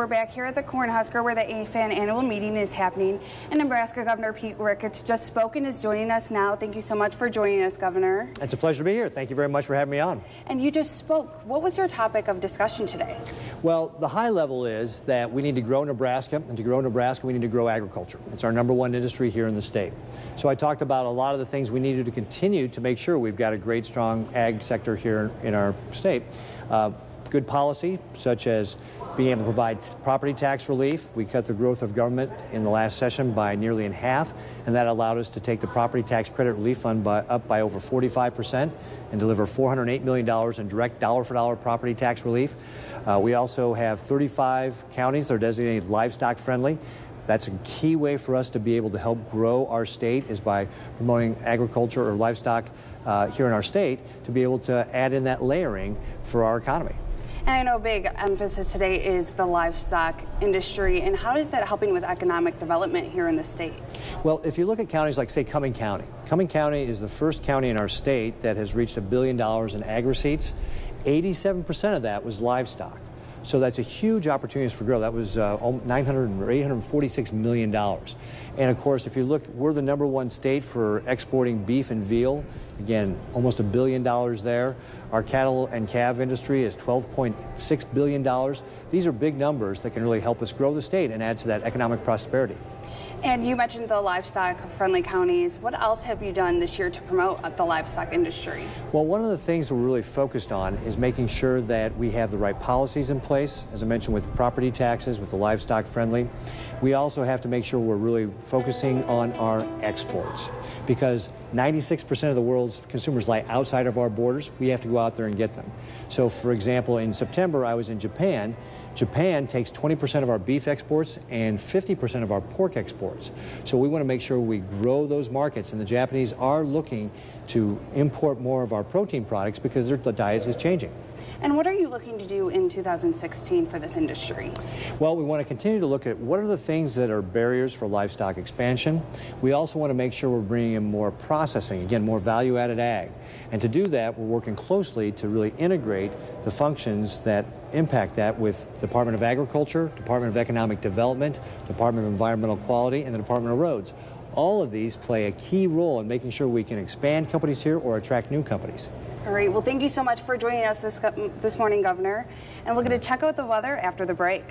we're back here at the Cornhusker where the AFAN annual meeting is happening, and Nebraska Governor Pete Ricketts just spoke and is joining us now. Thank you so much for joining us, Governor. It's a pleasure to be here. Thank you very much for having me on. And you just spoke. What was your topic of discussion today? Well, the high level is that we need to grow Nebraska, and to grow Nebraska, we need to grow agriculture. It's our #1 industry here in the state. So I talked about a lot of the things we needed to continue to make sure we've got a great, strong ag sector here in our state. Good policy, such as being able to provide property tax relief. We cut the growth of government in the last session by nearly in half, and that allowed us to take the property tax credit relief fund up by over 45% and deliver $408 million in direct dollar-for-dollar property tax relief. We also have 35 counties that are designated livestock friendly. That's a key way for us to be able to help grow our state, is by promoting agriculture or livestock here in our state, to be able to add in that layering for our economy. And I know a big emphasis today is the livestock industry, and how is that helping with economic development here in the state? Well, if you look at counties like, say, Cumming County. Cumming County is the first county in our state that has reached $1 billion in ag receipts. 87% of that was livestock. So that's a huge opportunity for growth. That was $846 million. And of course, if you look, we're the #1 state for exporting beef and veal. Again, almost $1 billion there. Our cattle and calf industry is $12.6 billion. These are big numbers that can really help us grow the state and add to that economic prosperity. And you mentioned the livestock-friendly counties. What else have you done this year to promote the livestock industry? Well, one of the things we're really focused on is making sure that we have the right policies in place, as I mentioned, with property taxes, with the livestock-friendly. We also have to make sure we're really focusing on our exports, because 96% of the world's consumers lie outside of our borders. We have to go out there and get them. So, for example, in September, I was in Japan. Japan takes 20% of our beef exports and 50% of our pork exports. So we want to make sure we grow those markets, and the Japanese are looking to import more of our protein products because their diet is changing. And what are you looking to do in 2016 for this industry? Well, we want to continue to look at what are the things that are barriers for livestock expansion. We also want to make sure we're bringing in more processing, again, more value-added ag. And to do that, we're working closely to really integrate the functions that impact that with Department of Agriculture, Department of Economic Development, Department of Environmental Quality, and the Department of Roads. All of these play a key role in making sure we can expand companies here or attract new companies. All right, well, thank you so much for joining us this morning, Governor. And we're going to check out the weather after the break.